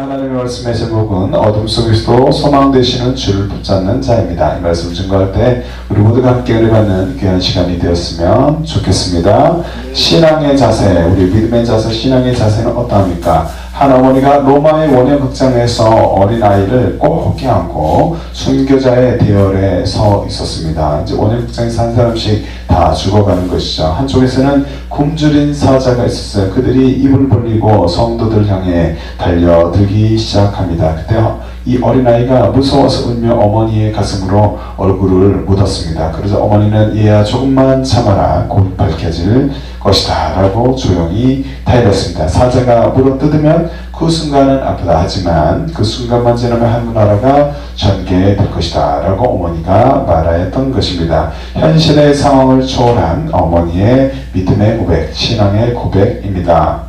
하나님의 말씀의 제목은 어둠 속에서도 소망 되시는 주를 붙잡는 자입니다. 이 말씀을 증거할 때 우리 모두가 함께 은혜받는 귀한 시간이 되었으면 좋겠습니다. 신앙의 자세, 우리 믿음의 자세, 신앙의 자세는 어떠합니까? 한 어머니가 로마의 원형 극장에서 어린아이를 꼭 껴안고 순교자의 대열에 서 있었습니다. 이제 원형 극장에서 한 사람씩 다 죽어가는 것이죠. 한쪽에서는 굶주린 사자가 있었어요. 그들이 입을 벌리고 성도들 향해 달려들기 시작합니다. 그때 이 어린아이가 무서워서 울며 어머니의 가슴으로 얼굴을 묻었습니다. 그래서 어머니는 얘야 조금만 참아라, 곧 밝혀질 것이다 라고 조용히 타이렀습니다. 사자가 물어뜯으면 그 순간은 아프다 하지만 그 순간만 지나면 하늘나라가 전개될 것이다 라고 어머니가 말하였던 것입니다. 현실의 상황을 초월한 어머니의 믿음의 고백, 신앙의 고백입니다.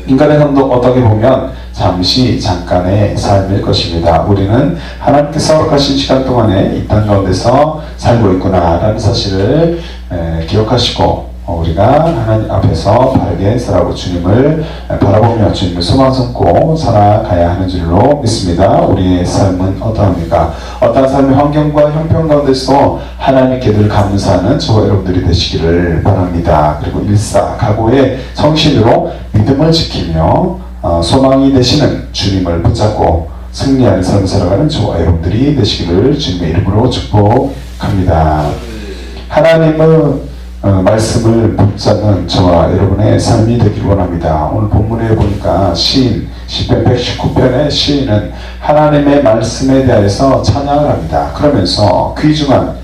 인간의 삶도 어떻게 보면 잠깐의 삶일 것입니다. 우리는 하나님께서 허락하신 시간 동안에 이 땅 가운데서 살고 있구나 라는 사실을 기억하시고 우리가 하나님 앞에서 바르게 살아가고 주님을 바라보며 주님을 소망 삼고 살아가야 하는 줄로 믿습니다. 우리의 삶은 어떠합니까? 어떠한 삶의 환경과 형편 가운데서 하나님께 늘 감사하는 저와 여러분들이 되시기를 바랍니다. 그리고 일사각오의 성신으로 믿음을 지키며 소망이 되시는 주님을 붙잡고 승리하는 삶을 살아가는 저와 여러분들이 되시기를 주님의 이름으로 축복합니다. 하나님의 말씀을 붙잡는 저와 여러분의 삶이 되길 원합니다. 오늘 본문에 보니까 시인 10편 119편의 시인은 하나님의 말씀에 대해서 찬양을 합니다. 그러면서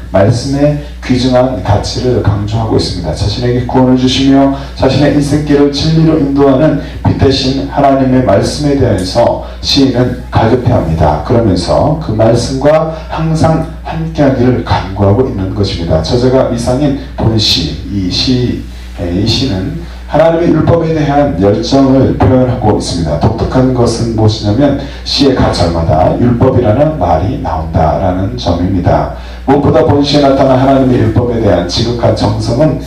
말씀의 귀중한 가치를 강조하고 있습니다. 자신에게 구원을 주시며 자신의 인생길을 진리로 인도하는 빛 대신 하나님의 말씀에 대해서 시인은 갈급해합니다. 그러면서 그 말씀과 항상 함께하기를 간구하고 있는 것입니다. 저자가 이상인 본시, 이 시는 하나님의 율법에 대한 열정을 표현하고 있습니다. 독특한 것은 무엇이냐면 시의 가절마다 율법이라는 말이 나온다라는 점입니다. 무엇보다 본시에 나타난 하나님의 율법에 대한 지극한 정성은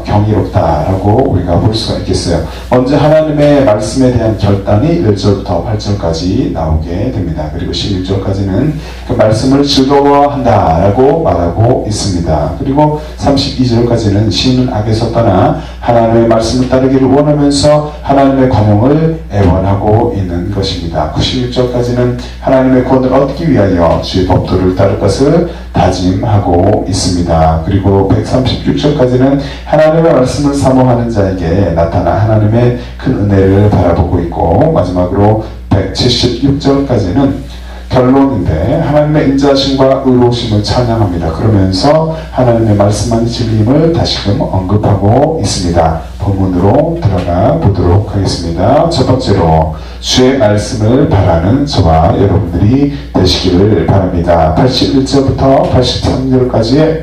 경이롭다라고 우리가 볼 수가 있겠어요. 먼저 하나님의 말씀에 대한 결단이 1절부터 8절까지 나오게 됩니다. 그리고 11절까지는 그 말씀을 즐거워한다라고 말하고 있습니다. 그리고 32절까지는 시인은 악에서 떠나 하나님의 말씀을 따르기를 원하면서 하나님의 관용을 애원하고 있는 것입니다. 91절까지는 하나님의 구원을 얻기 위하여 주의 법도를 따를 것을 다짐하고 있습니다. 그리고 136절까지는 하나님의 말씀을 사모하는 자에게 나타나 하나님의 큰 은혜를 바라보고 있고, 마지막으로 176절까지는 결론인데 하나님의 인자하심과 의로우심을 찬양합니다. 그러면서 하나님의 말씀만이 진리임을 다시금 언급하고 있습니다. 본문으로 들어가 보도록 하겠습니다. 첫 번째로 주의 말씀을 바라는 저와 여러분들이 되시기를 바랍니다. 81절부터 83절까지의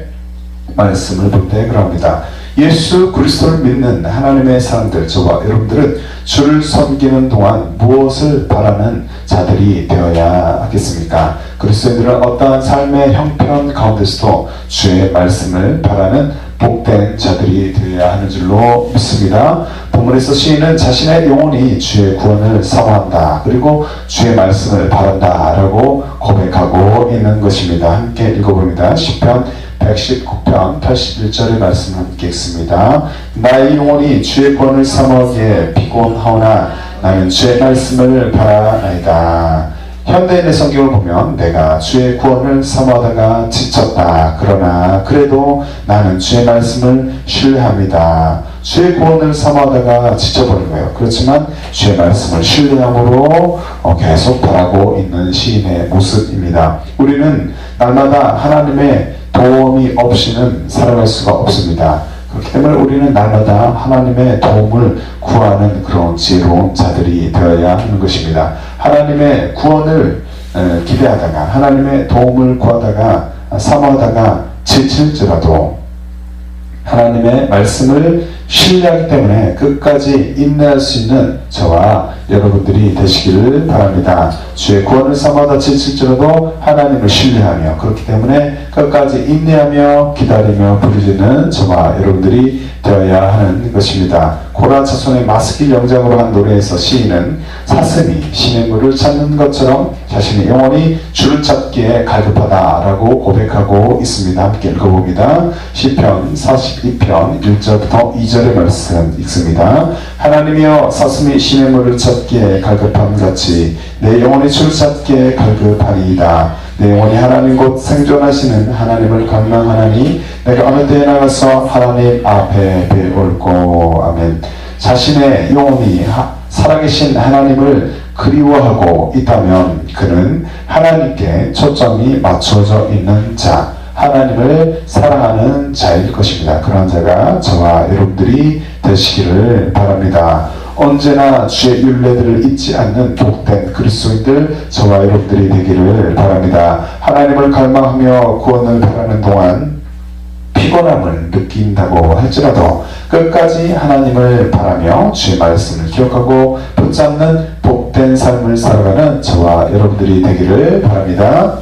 말씀을 볼 때 그럽니다. 예수 그리스도를 믿는 하나님의 사람들, 저와 여러분들은 주를 섬기는 동안 무엇을 바라는 자들이 되어야 하겠습니까? 그리스도인들은 어떠한 삶의 형편 가운데서도 주의 말씀을 바라는 복된 자들이 되어야 하는 줄로 믿습니다. 본문에서 시인은 자신의 영혼이 주의 구원을 사모한다, 그리고 주의 말씀을 바란다 라고 고백하고 있는 것입니다. 함께 읽어봅니다. 시편 119편 81절의 말씀 함께 읽습니다. 나의 영혼이 주의 구원을 사모하기에 피곤하오나 나는 주의 말씀을 바라나이다. 현대인의 성경을 보면 내가 주의 구원을 사모하다가 지쳤다, 그러나 그래도 나는 주의 말씀을 신뢰합니다. 주의 구원을 사모하다가 지쳐버린 거예요. 그렇지만 주의 말씀을 신뢰함으로 계속 바라고 있는 시인의 모습입니다. 우리는 날마다 하나님의 도움이 없이는 살아갈 수가 없습니다. 그렇기 때문에 우리는 날마다 하나님의 도움을 구하는 그런 지혜로운 자들이 되어야 하는 것입니다. 하나님의 구원을 기대하다가 하나님의 도움을 구하다가 사모하다가 지칠지라도 하나님의 말씀을 신뢰하기 때문에 끝까지 인내할 수 있는 저와 여러분들이 되시기를 바랍니다. 주의 구원을 삼아다 지칠지라도 하나님을 신뢰하며 그렇기 때문에 끝까지 인내하며 기다리며 부르짖는 저와 여러분들이 되어야 하는 것입니다. 고라 자손의 마스길 영장으로 한 노래에서 시인은 사슴이 시냇물을 찾는 것처럼 자신의 영혼이 줄을 찾기에 갈급하다라고 고백하고 있습니다. 함께 읽어봅니다. 시편 42편 1절부터 2절의 말씀 읽습니다. 하나님이여 사슴이 시냇물을 찾기에 갈급함 같이 내 영혼이 줄을 찾기에 갈급하리이다. 내 영혼이 하나님 곧 생존하시는 하나님을 갈망하나니 내가 어느 때에 나가서 하나님 앞에 배울고. 아멘. 자신의 영혼이 살아계신 하나님을 그리워하고 있다면 그는 하나님께 초점이 맞춰져 있는 자, 하나님을 사랑하는 자일 것입니다. 그런 자가 저와 여러분들이 되시기를 바랍니다. 언제나 주의 율례들을 잊지 않는 복된 그리스도인들 저와 여러분들이 되기를 바랍니다. 하나님을 갈망하며 구원을 바라는 동안 피곤함을 느낀다고 할지라도 끝까지 하나님을 바라며 주의 말씀을 기억하고 붙잡는 복된 삶을 살아가는 저와 여러분들이 되기를 바랍니다.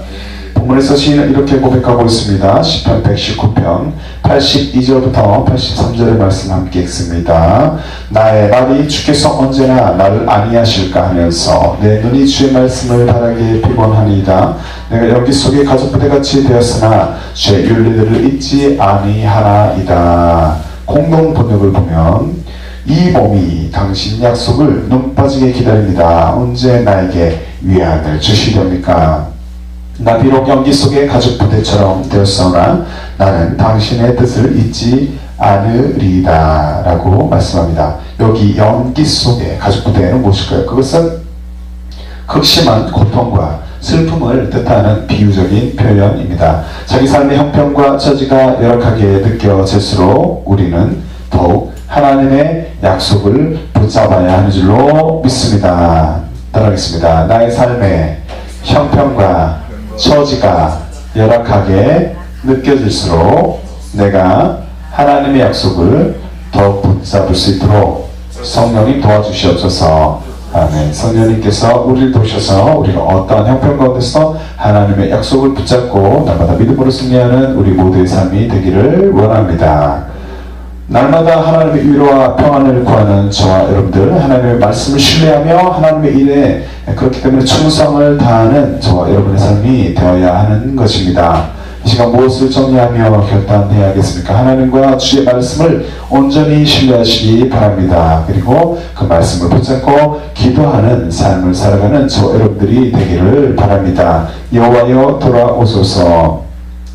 본문에서 시인은 이렇게 고백하고 있습니다. 시편 119편 82절부터 83절의 말씀 함께 읽습니다. 나의 날이 주께서 언제나 나를 안위하실까 하면서 내 눈이 주의 말씀을 바라기에 피곤하니이다. 내가 연기 속에 가족부대같이 되었으나 주의 윤리들을 잊지 아니하나이다. 공동 번역을 보면 이 몸이 당신 약속을 눈 빠지게 기다립니다. 언제 나에게 위안을 주시렵니까? 나 비록 연기 속의 가죽부대처럼 되었으나 나는 당신의 뜻을 잊지 않으리다 라고 말씀합니다. 여기 연기 속의 가죽부대는 무엇일까요? 그것은 극심한 고통과 슬픔을 뜻하는 비유적인 표현입니다. 자기 삶의 형편과 처지가 열악하게 느껴질수록 우리는 더욱 하나님의 약속을 붙잡아야 하는 줄로 믿습니다. 따라하겠습니다. 나의 삶의 형편과 처지가 열악하게 느껴질수록 내가 하나님의 약속을 더 붙잡을 수 있도록 성령님 도와주시옵소서. 아멘. 성령님께서 우리를 도우셔서 우리가 어떠한 형편 가운데서 하나님의 약속을 붙잡고 날마다 믿음으로 승리하는 우리 모두의 삶이 되기를 원합니다. 날마다 하나님의 위로와 평안을 구하는 저와 여러분들, 하나님의 말씀을 신뢰하며 하나님의 일에 그렇기 때문에 충성을 다하는 저와 여러분의 삶이 되어야 하는 것입니다. 이 시간 무엇을 정리하며 결단해야겠습니까? 하나님과 주의 말씀을 온전히 신뢰하시기 바랍니다. 그리고 그 말씀을 붙잡고 기도하는 삶을 살아가는 저와 여러분들이 되기를 바랍니다. 여호와여 돌아오소서.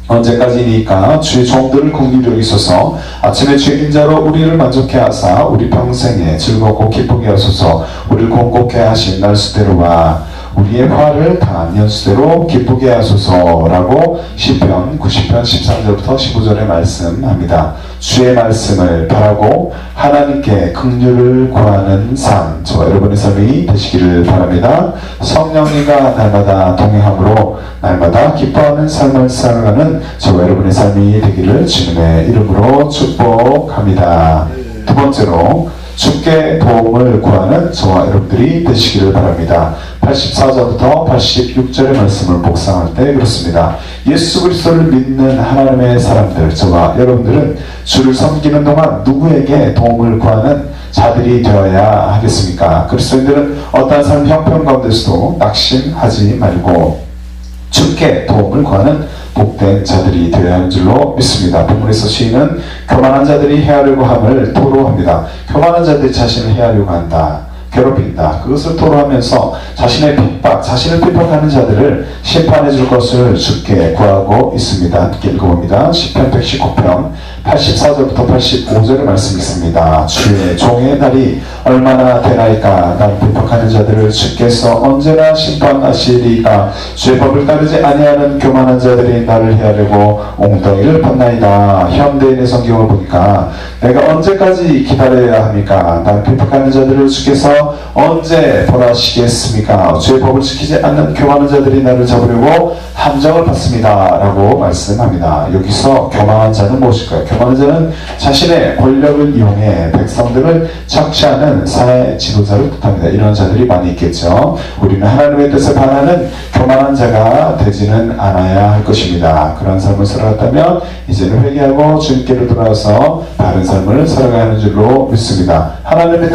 언제까지니까 주의 종들을 긍휼히 여기소서. 아침에 주의 인자로 우리를 만족해 하사 우리 평생에 즐겁고 기쁘게 하소서. 우리를 공곡해 하신 날수대로와 우리의 화를 다한 연수대로 기쁘게 하소서라고 시편 90편 13절부터 15절에 말씀합니다. 주의 말씀을 바라고 하나님께 긍휼을 구하는 삶, 저와 여러분의 삶이 되시기를 바랍니다. 성령님과 날마다 동행함으로 날마다 기뻐하는 삶을 살아가는 저와 여러분의 삶이 되기를 주님의 이름으로 축복합니다. 두 번째로 주께 도움을 구하는 저와 여러분들이 되시기를 바랍니다. 84절부터 86절의 말씀을 묵상할 때 그렇습니다. 예수 그리스도를 믿는 하나님의 사람들, 저와 여러분들은 주를 섬기는 동안 누구에게 도움을 구하는 자들이 되어야 하겠습니까? 그리스도인들은 어떠한 삶 형편 가운데서도 낙심하지 말고 주께 도움을 구하는 복된 자들이 되어야 하는 줄로 믿습니다. 본문에서 시인은 교만한 자들이 해하려고 함을 토로합니다. 교만한 자들이 자신을 해하려고 한다, 괴롭힌다. 그것을 토로하면서 자신의 핍박, 자신을 핍박하는 자들을 심판해 줄 것을 주께 구하고 있습니다. 함께 읽어봅니다. 시편 119편 84절부터 85절의 말씀이 있습니다. 주의 종의 날이 얼마나 되나이까? 나를 핍박하는 자들을 주께서 언제나 심판하시리까? 주의 법을 따르지 아니하는 교만한 자들이 나를 해하려고 엉덩이를 팠나이다. 현대인의 성경을 보니까 내가 언제까지 기다려야 합니까? 나를 핍박하는 자들을 주께서 하나님께서 언제 벌하시겠습니까? 주의 법을 지키지 않는 교만한 자들이 나를 잡으려고 함정을 받습니다 라고 말씀합니다. 여기서 교만한 자는 무엇일까요? 교만한 자는 자신의 권력을 이용해 백성들을 착취하는 사회 지도자를 뜻합니다. 이런 자들이 많이 있겠죠. 우리는 하나님의 뜻에 반하는 교만한 자가 되지는 않아야 할 것입니다. 그런 삶을 살아갔다면 이제는 회개하고 주님께로 돌아와서 바른 삶을 살아가야 하는 줄로 믿습니다. 하나님의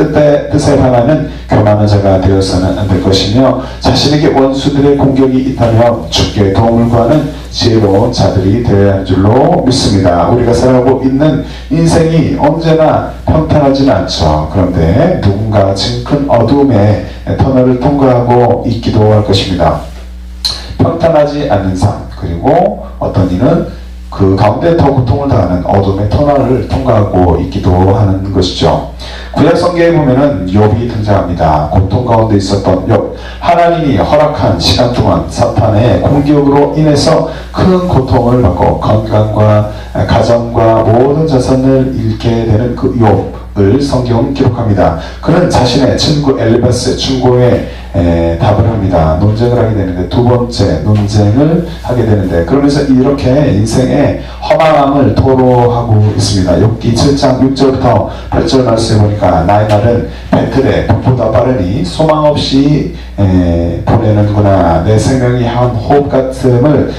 뜻에 반하는 교만한 자가 되어서는 안 될 것이며, 자신에게 원수들의 공격이 있다면 주께 도움을 구하는 지혜로운 자들이 되어야 하는 줄로 믿습니다. 우리가 살아가고 있는 인생이 언제나 평탄하지는 않죠. 그런데 누군가 지금 큰 어둠의 터널을 통과하고 있기도 할 것입니다. 평탄하지 않는 삶, 그리고 어떤 이는 그 가운데 더 고통을 당하는 어둠의 터널을 통과하고 있기도 하는 것이죠. 구약 성경에 보면은 욥이 등장합니다. 고통 가운데 있었던 욥, 하나님이 허락한 시간 동안 사탄의 공격으로 인해서 큰 고통을 받고 건강과 가정과 모든 자산을 잃게 되는 그 욥을 성경은 기록합니다. 그는 자신의 친구 엘리바스의 충고에 답을 합니다. 논쟁을 하게 되는데, 두 번째 논쟁을 하게 되는데, 그러면서 이렇게 인생의 허망함을 토로하고 있습니다. 욥기 7장 6절부터 8절 말씀해 보니까, 나의 말은 배틀에 북보다 빠르니 소망 없이 보내는구나. 내 생명이 한 호흡 같음을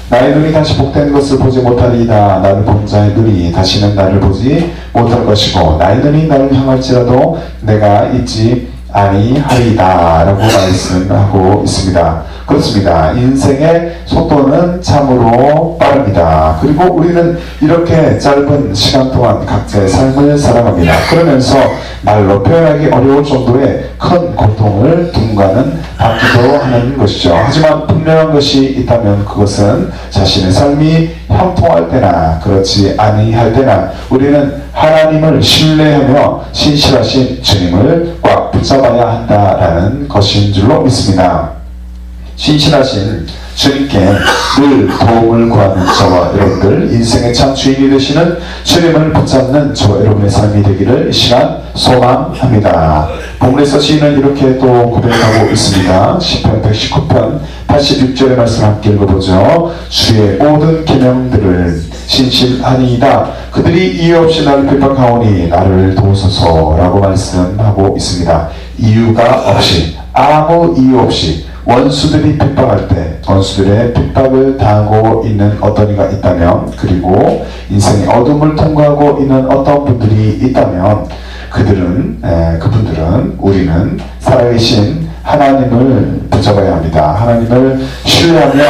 나의 눈이 다시 복된 것을 보지 못하리이다. 나를 본 자의 눈이 다시는 나를 보지 못할 것이고, 나의 눈이 나를 향할지라도 내가 잊지 아니하리다 라고 말씀하고 있습니다. 그렇습니다. 인생의 속도는 참으로 빠릅니다. 그리고 우리는 이렇게 짧은 시간 동안 각자의 삶을 살아갑니다. 그러면서 말로 표현하기 어려울 정도의 큰 고통을 누군가는 받기도 하는 것이죠. 하지만 분명한 것이 있다면 그것은 자신의 삶이 형통할 때나 그렇지 아니할 때나 우리는 하나님을 신뢰하며 신실하신 주님을 꽉 붙잡아야 한다라는 것인 줄로 믿습니다. 신실하신 주님께 늘 도움을 구하는 저와 여러분들, 인생의 참 주인이 되시는 주님을 붙잡는 저와 여러분의 삶이 되기를 이 시간 소망합니다. 본문에서 시인은 이렇게 또 고백하고 있습니다. 시편 119편 86절의 말씀 함께 읽어보죠. 주의 모든 계명들을 신실하니이다. 그들이 이유 없이 나를 핍박하오니 나를 도우소서라고 말씀하고 있습니다. 이유가 없이, 아무 이유 없이 원수들이 핍박할 때, 원수들의 핍박을 당하고 있는 어떤 이가 있다면, 그리고 인생의 어둠을 통과하고 있는 어떤 분들이 있다면, 그분들은 우리는 살아계신 하나님을 붙잡아야 합니다. 하나님을 신뢰하며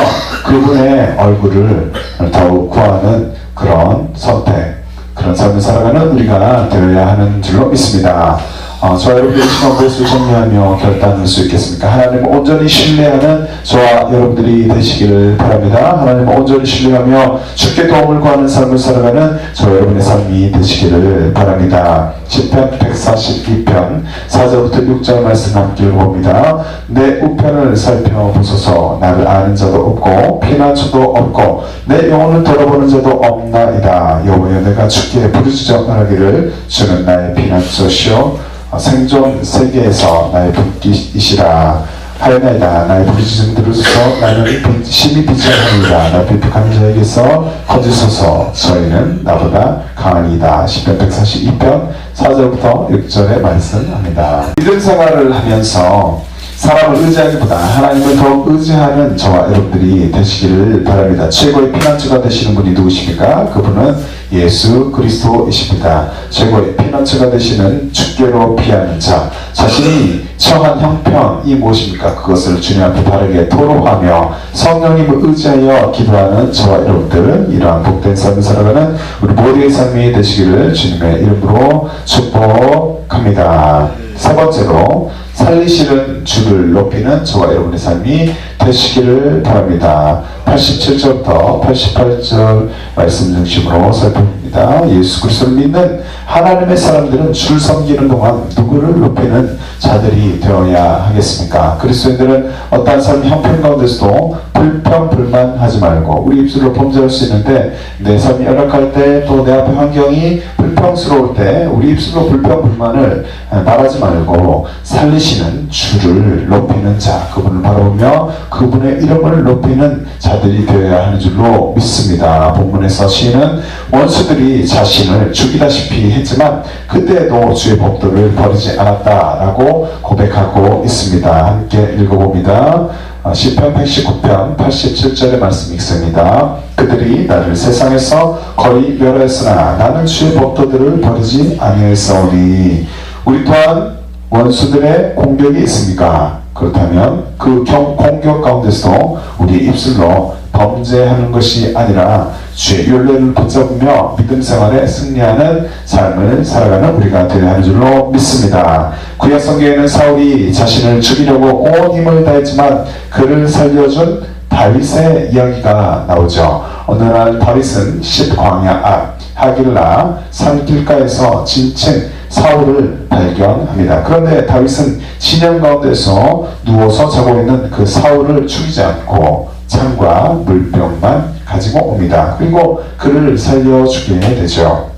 그분의 얼굴을 더욱 구하는 그런 선택, 그런 삶을 살아가는 우리가 되어야 하는 줄로 믿습니다. 저와 여러분들이 시간 무엇을 정리하며 결단할 수 있겠습니까? 하나님을 온전히 신뢰하는 저와 여러분들이 되시기를 바랍니다. 하나님을 온전히 신뢰하며 주께 도움을 구하는 삶을 살아가는 저와 여러분의 삶이 되시기를 바랍니다. 시편 142편 4절부터 6절 말씀 함께 읽어봅니다. 내 우편을 살펴보소서. 나를 아는 자도 없고 피난처도 없고 내 영혼을 돌아보는 자도 없나이다. 여호와여, 내가 주께 부르짖어 말하기를 주는 나의 피난처시오 생존 세계에서 나의 분기이시라 하였나이다. 나의 부르짖음 들으소서. 나는 심히 비전하니이다. 나 비폭하는 자에게서 건지소서. 저희는 나보다 강하니이다. 시편 142편 4절부터 6절에 말씀합니다. 믿음 생활을 하면서 사람을 의지하기보다 하나님을 더 의지하는 저와 여러분들이 되시기를 바랍니다. 최고의 피난처가 되시는 분이 누구십니까? 그분은 예수 그리스도이십니다. 최고의 피난처가 되시는 주께로 피하는 자, 자신이 처한 형편이 무엇입니까? 그것을 주님 앞에 바르게 토로하며 성령님을 의지하여 기도하는 저와 여러분들은 이러한 복된 삶을 살아가는 우리 모두의 삶이 되시기를 주님의 이름으로 축복합니다. 세 번째로, 살리시는 주를 높이는 저와 여러분의 삶이 되시기를 바랍니다. 87절부터 88절 말씀 중심으로 살펴봅니다. 예수 그리스도를 믿는 하나님의 사람들은 주를 섬기는 동안 누구를 높이는 자들이 되어야 하겠습니까? 그리스도인들은 어떠한 삶의 형편 가운데서도 불평 불만하지 말고, 우리 입술로 범죄할 수 있는데 내 삶이 열악할 때, 또 내 앞에 환경이 불평스러울 때 우리 입술로 불평 불만을 말하지 말고 살리시는 주를 높이는 자, 그분을 바라보며 그분의 이름을 높이는 자들이 되어야 하는 줄로 믿습니다. 본문에서 시인은 원수들이 자신을 죽이다시피 했지만 그때도 주의 법도를 버리지 않았다라고 고백하고 있습니다. 함께 읽어봅니다. 시편 119편 87절의 말씀 읽습니다. 그들이 나를 세상에서 거의 멸하였으나 나는 주의 법도들을 버리지 아니하였사오니. 우리 또한 원수들의 공격이 있습니까? 그렇다면 그 공격 가운데서 우리 입술로 범죄하는 것이 아니라 주의 율례를 붙잡으며 믿음 생활에 승리하는 삶을 살아가는 우리가 되어야 하는 줄로 믿습니다. 구약 성경에는 사울이 자신을 죽이려고 온 힘을 다했지만 그를 살려준 다윗의 이야기가 나오죠. 어느 날 다윗은 십광야 앞 하길라 산길가에서 진친 사울을 발견합니다. 그런데 다윗은 진영 가운데서 누워서 자고 있는 그 사울을 죽이지 않고 창과 물병만 가지고 옵니다. 그리고 그를 살려주게 되죠.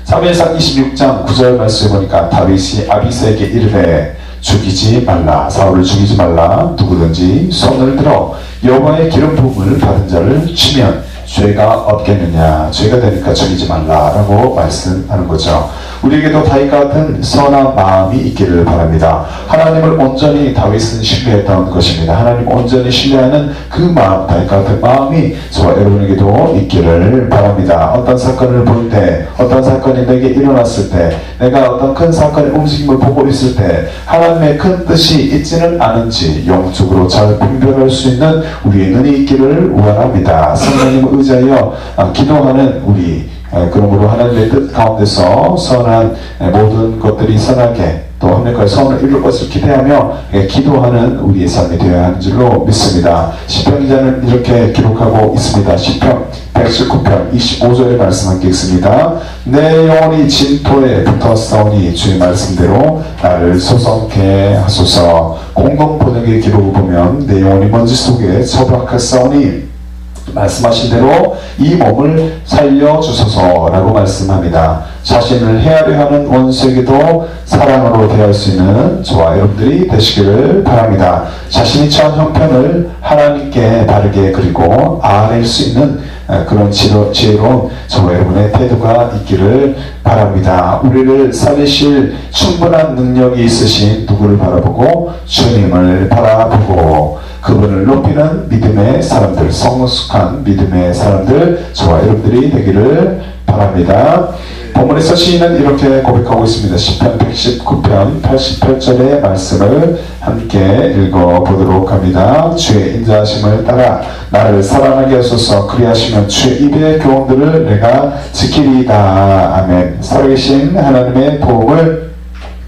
사무엘상 26장 9절 말씀을 보니까 다윗이 아비새에게 이르되 죽이지 말라, 사울을 죽이지 말라. 누구든지 손을 들어 여호와의 기름 부음을 받은 자를 치면 죄가 없겠느냐, 죄가 되니까 죽이지 말라라고 말씀하는 거죠. 우리에게도 다윗 같은 선한 마음이 있기를 바랍니다. 하나님을 온전히 다윗은 신뢰했던 것입니다. 하나님을 온전히 신뢰하는 그 마음, 다윗 같은 마음이 저와 여러분에게도 있기를 바랍니다. 어떤 사건을 볼 때, 어떤 사건이 내게 일어났을 때, 내가 어떤 큰 사건의 움직임을 보고 있을 때 하나님의 큰 뜻이 있지는 않은지 영적으로 잘 분별할 수 있는 우리의 눈이 있기를 원합니다. 성령님을 의지하여 기도하는 우리, 그러므로 하나님의 뜻 가운데서 선한 모든 것들이 선하게 또 하나님과의 선을 이룰 것을 기대하며 기도하는 우리의 삶이 되어야 하는 줄로 믿습니다. 시편 기자는 이렇게 기록하고 있습니다. 시편 119편 25절의 말씀 함께 읽습니다. 내 영혼이 진토에 붙었사오니 주의 말씀대로 나를 소성케 하소서. 공동 번역의 기록을 보면 내 영혼이 먼지 속에 처박혔사오니 말씀하신 대로 이 몸을 살려주소서라고 말씀합니다. 자신을 헤아려 하는 원수에게도 사랑으로 대할 수 있는 저와 여러분들이 되시기를 바랍니다. 자신이 처한 형편을 하나님께 바르게 그리고 아뢰일 수 있는 그런 지혜로운 저와 여러분의 태도가 있기를 바랍니다. 우리를 살리실 충분한 능력이 있으신 누구를 바라보고 주님을 바라보고 그분을 높이는 믿음의 사람들, 성숙한 믿음의 사람들 저와 여러분들이 되기를 바랍니다. 본문에서 시인은 이렇게 고백하고 있습니다. 시편 119편 88절의 말씀을 함께 읽어보도록 합니다. 주의 인자하심을 따라 나를 사랑하게 하소서. 그리하시면 주의 입의 교훈들을 내가 지키리이다. 아멘. 살아계신 하나님의 도움을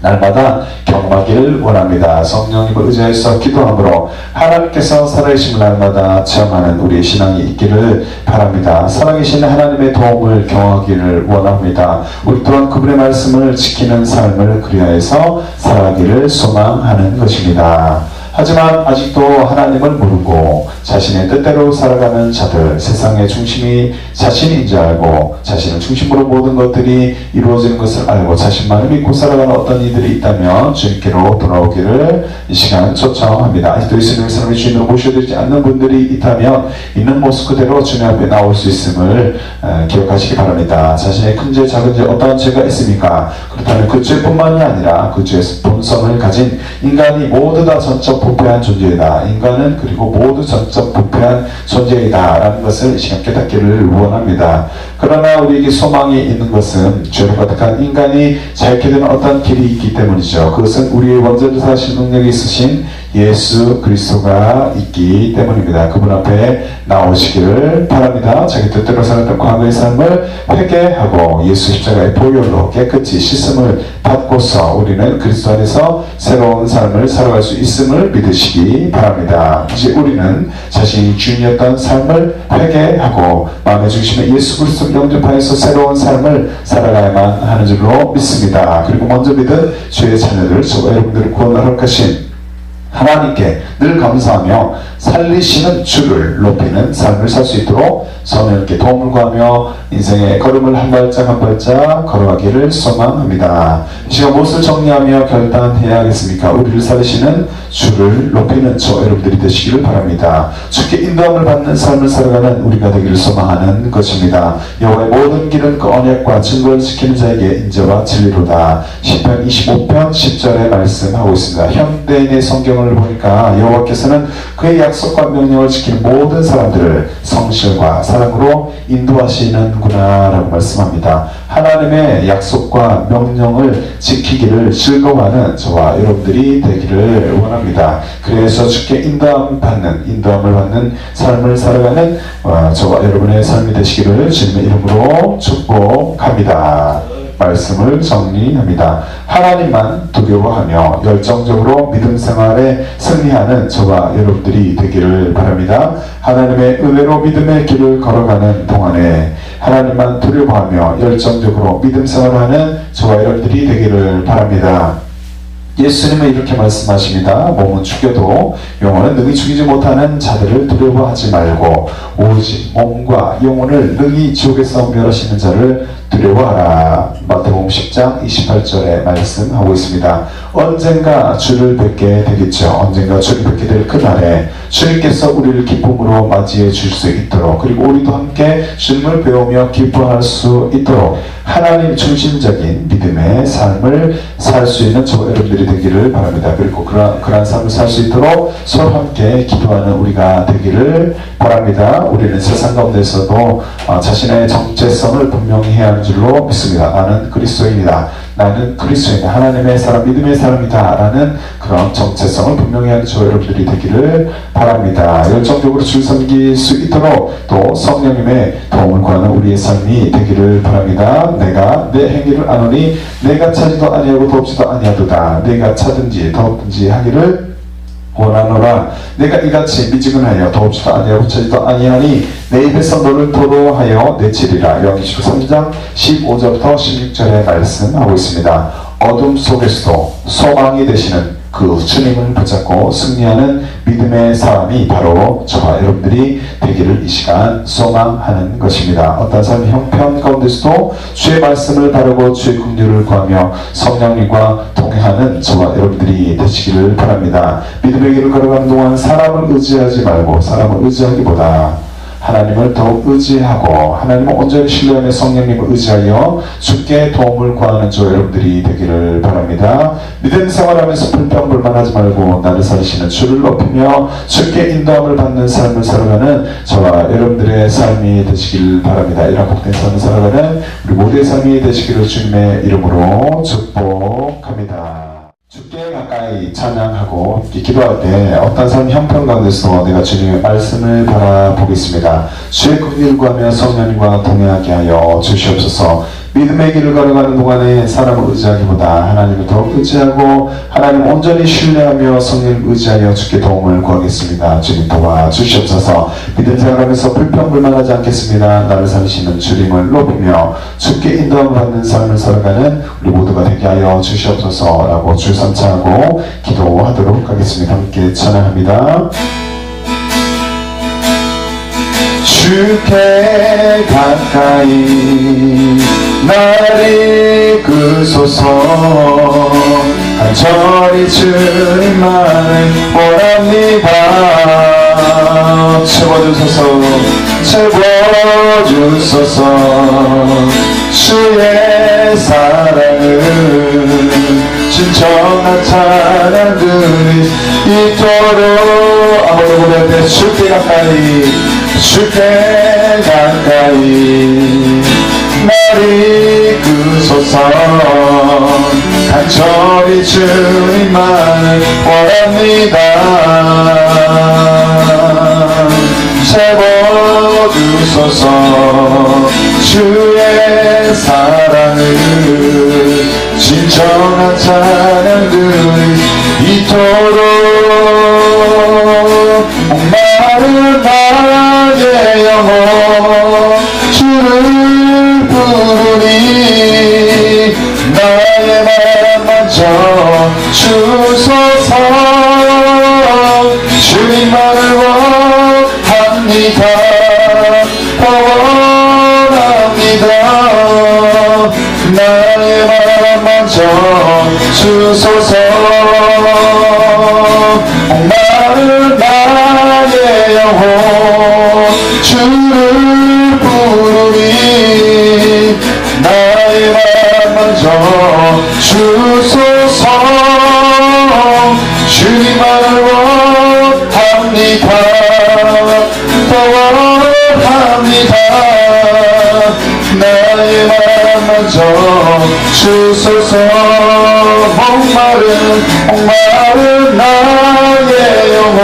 날마다 경험하기를 원합니다. 성령님을 의지해서 기도함으로 하나님께서 살아계신 날마다 체험하는 우리의 신앙이 있기를 바랍니다. 살아계신 하나님의 도움을 경험하기를 원합니다. 우리 또한 그분의 말씀을 지키는 삶을 그리하여서 살아가기를 소망하는 것입니다. 하지만 아직도 하나님을 모르고 자신의 뜻대로 살아가는 자들, 세상의 중심이 자신인 줄 알고 자신을 중심으로 모든 것들이 이루어지는 것을 알고 자신만을 믿고 살아가는 어떤 이들이 있다면 주님께로 돌아오기를 이 시간 초청합니다. 아직도 예수님의 사람의 주인으로 모셔드리지 않는 분들이 있다면 있는 모습 그대로 주님 앞에 나올 수 있음을 기억하시기 바랍니다. 자신의 큰 죄, 작은 죄, 어떠한 죄가 있습니까? 그렇다면 그 죄뿐만이 아니라 그 죄의 본성을 가진 인간이 모두 다 전적 부패한 존재이다. 인간은 그리고 모두 전적 부패한 존재이다 라는 것을 이 시간 깨닫기를 원합니다. 그러나 우리에게 소망이 있는 것은 죄로 가득한 인간이 자유케 되는 어떤 길이 있기 때문이죠. 그것은 우리의 원죄를 사실 능력이 있으신 예수 그리스도가 있기 때문입니다. 그분 앞에 나오시기를 바랍니다. 자기 뜻대로 살았던 과거의 삶을 회개하고 예수 십자가의 보혈로 깨끗이 씻음을 받고서 우리는 그리스도 안에서 새로운 삶을 살아갈 수 있음을 믿으시기 바랍니다. 이제 우리는 자신이 주인이었던 삶을 회개하고 마음의 중심에 예수 그리스도를 영접하여서 새로운 삶을 살아가야만 하는 줄로 믿습니다. 그리고 먼저 믿은 주의 자녀들, 저와 여러분들을 구원하러 가신 하나님께 늘 감사하며 살리시는 주를 높이는 삶을 살 수 있도록 성령님께 도움을 구하며 인생의 걸음을 한 발짝 한 발짝 걸어가기를 소망합니다. 이 시간 무엇을 정리하며 결단해야 하겠습니까? 우리를 살리시는 주를 높이는 저 여러분들이 되시기를 바랍니다. 주께 인도함을 받는 삶을 살아가는 우리가 되기를 소망하는 것입니다. 여호와의 모든 길은 그 언약과 증거를 지키는 자에게 인자와 진리로다. 시편 25편 10절에 말씀하고 있습니다. 현대인의 성경을 보니까 여호와께서는 그의 약속과 명령을 지키는 모든 사람들을 성실과 사랑으로 인도하시는구나 라고 말씀합니다. 하나님의 약속과 명령을 지키기를 즐거워하는 저와 여러분들이 되기를 원합니다. 그래서 주께 인도함을 받는 삶을 살아가는 저와 여러분의 삶이 되시기를 주님의 이름으로 축복합니다. 말씀을 정리합니다. 하나님만 두려워하며 열정적으로 믿음 생활에 승리하는 저와 여러분들이 되기를 바랍니다. 하나님의 은혜로 믿음의 길을 걸어가는 동안에 하나님만 두려워하며 열정적으로 믿음 생활하는 저와 여러분들이 되기를 바랍니다. 예수님은 이렇게 말씀하십니다. 몸은 죽여도 영혼은 능히 죽이지 못하는 자들을 두려워하지 말고 오직 몸과 영혼을 능히 지옥에서 멸하시는 자를 두려워하라. 마태복음 10장 28절에 말씀하고 있습니다. 언젠가 주를 뵙게 되겠죠. 언젠가 주를 뵙게 될 그날에 주님께서 우리를 기쁨으로 맞이해 줄 수 있도록, 그리고 우리도 함께 주님을 배우며 기뻐할 수 있도록 하나님 중심적인 믿음의 삶을 살 수 있는 저와 여러분들이 되기를 바랍니다. 그리고 그러한 삶을 살 수 있도록 서로 함께 기도하는 우리가 되기를 바랍니다. 우리는 세상 가운데서도 자신의 정체성을 분명히 해야 하는 줄로 믿습니다. 나는 그리스도인이다. 나는 그리스도인이다. 하나님의 사람, 믿음의 사람이다. 라는 그런 정체성을 분명히 하는 저와 여러분들이 되기를 바랍니다. 열정적으로 주를 섬길 수 있도록 또 성령님의 도움을 구하는 우리의 삶이 되기를 바랍니다. 내가 내 행위를 아노니 내가 차지도 아니하고 더없지도 아니하도다. 내가 차든지 더없든지 하기를 원하노라. 내가 이같이 미지근하여 더없지도 아니하고 차지도 아니하니 내 입에서 너를 도로하여 내치리라. 요한계시록 3장 15절부터 16절에 말씀하고 있습니다. 어둠 속에서도 소망이 되시는 그 주님을 붙잡고 승리하는 믿음의 사람이 바로 저와 여러분들이 되기를 이 시간 소망하는 것입니다. 어떤 삶의 형편 가운데서도 주의 말씀을 바르고 주의 긍휼을 구하며 성령님과 동행하는 저와 여러분들이 되시기를 바랍니다. 믿음의 길을 걸어가는 동안 사람을 의지하지 말고, 사람을 의지하기보다 하나님을 더욱 의지하고 하나님을 온전히 신뢰하며 성령님을 의지하여 주께 도움을 구하는 저 여러분들이 되기를 바랍니다. 믿음 생활하면서 불평불만하지 말고 나를 살리시는 주를 높이며 주께 인도함을 받는 삶을 살아가는 저와 여러분들의 삶이 되시길 바랍니다. 이런 복된 삶을 살아가는 우리 모두의 삶이 되시기를 주님의 이름으로 축복합니다. 주께 가까이 찬양하고 기도할 때 어떤 삶 형편 가운데서 내가 주님의 말씀을 바라보겠습니다. 주의 긍휼을 구하며 성령님과 동행하게 하여 주시옵소서. 믿음의 길을 걸어가는 동안에 사람을 의지하기보다 하나님을 더욱 의지하고 하나님을 온전히 신뢰하며 성령을 의지하여 주께 도움을 구하겠습니다. 주님 도와주시옵소서. 믿음 생활하면서 불평불만하지 않겠습니다. 나를 살리시는 주님을 높이며 주께 인도함을 받는 삶을 살아가는 우리 모두가 되게 하여 주시옵소서 라고 주 선창하고 기도하도록 하겠습니다. 함께 찬양합니다. 주께 가까이 나를 이끄소서. 간절히 주님만을 원합니다. 채워주소서. 주의 사랑을 진정한 찬양들이 이토록 아무도 고백할 때 주께 가까이 나를 이끄소서. 간절히 주님만을 원합니다. 채워주소서. 주의 사랑을 진정한 찬양들이 이토록 목마른 나의 영혼 주를 부르니 나의 맘 만져 주소서. 주소서. 목마른 나의 영혼 주를 부르니 나의 맘 먼저 주소서. 주님만을 원합니다. 더 원합니다. 나의 맘 먼저 주소서. 목마른 나의 영혼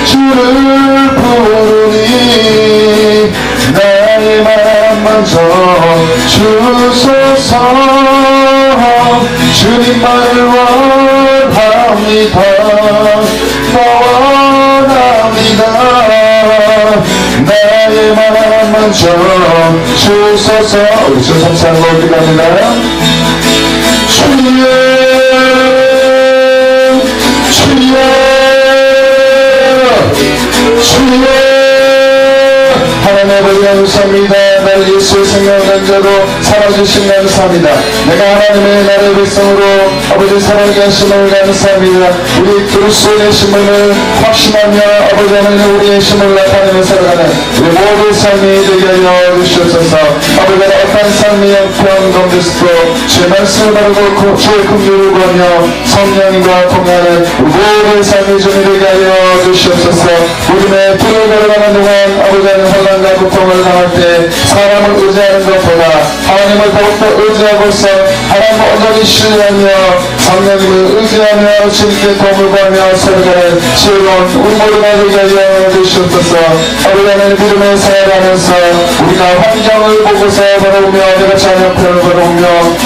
주를 부르니 나의 맘 먼저 주소서. 주님만을 원합니다. 더 원합니다. 나의 맘 먼저 주소서. 우리 주 성찬 고백합니다. 주여 주여 주여. 하나님 아버지 감사합니다. 나를 예수의 생명을 자로 살아주신 감사합니다. 내가 하나님의 나라의 백성으로 아버지 살아가게 하심을 감사합니다. 우리 그리스도의 심을 확신하며 아버지 하나님 우리의 심을 나타내며 살아가는 우리 모든 삶이 되게 하여 주시옵소서. 아버지 하나님 어떤 삶의 형편 가운데서도 주의 말씀을 바르고 주의 긍휼을 구하며 성령과 통하는 우리 모든 삶이 좀 되게 하여 주시옵소서. 우리의 불을 걸어가는 동안 아버지 하나님 혼란과 고통을 당할 때 사람을 의지하는 것보다 하나님을 더욱더 의지하고서 하나님을 온전히 신뢰하며 성령님을 의지하며 주님께 도움을 구하며 살아가는 지혜로운 우리 모두가 되게 하여 주시옵소서. 아버지 하나님 믿음을 살아가면서 우리가 환경을 보고서 바라보며 내가 자녀편을 바라보며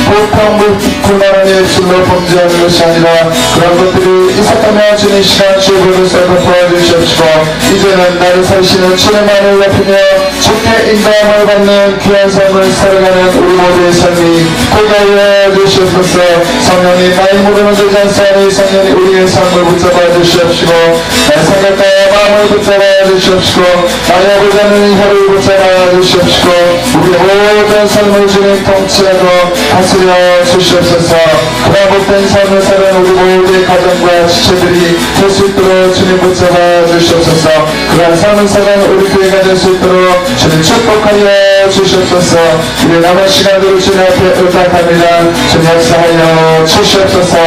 불평불만한 예술로 범죄하는 것이 아니라 그런 것들이 있었다면 주님 시간 주의 불을 쏟아 도와주시옵시고 이제는 나를 사시는 주의 말을 옆이며 주께 인도함을 받는 귀한 삶을 살아가는 우리 모두의 삶이 되게 하여 주시옵소서. 성령님 나의 무릎을 들지 않사오니 성령이 우리의 삶을 붙잡아 주시옵시고 나의 생각과 마음을 붙잡아 주시옵시고 나의 아버지 하나님 혀를 붙잡아 주시옵시고 우리의 모든 삶을 주님 통치하고 다스려 주시옵소서. 그와 못된 삶을 사는 우리 모두의 가정과 지체들이 될 수 있도록 주님 붙잡아 주시옵소서. 그러한 삶을 사는 우리 교회가 될 수 있도록 주님 축복하여 주시옵소서. 우리 남은 시간으로 주님 앞에 의탁합니다. 주님 역사하여 주시옵소서.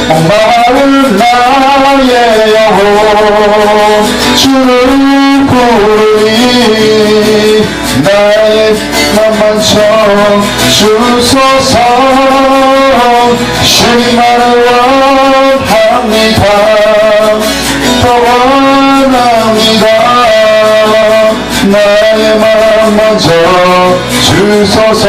목마른 나의 영혼 주를 부르니 나의 맘만쳐 주소서. 주님만을 원합니다. 더 원합니다. 나의 맘 먼저 주소서.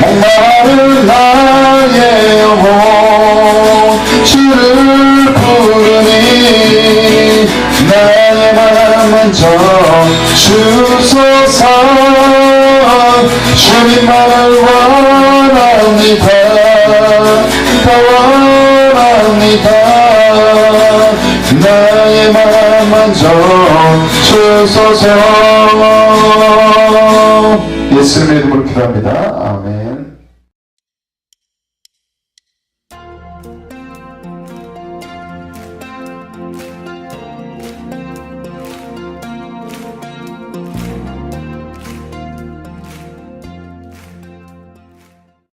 목마른 나의 영혼 주를 부르니 나의 맘 먼저 주소서. 주님만을 원합니다. 더 원합니다. 나의 맘 먼저 주소서. 예수님의 이름으로 기도합니다. 아멘.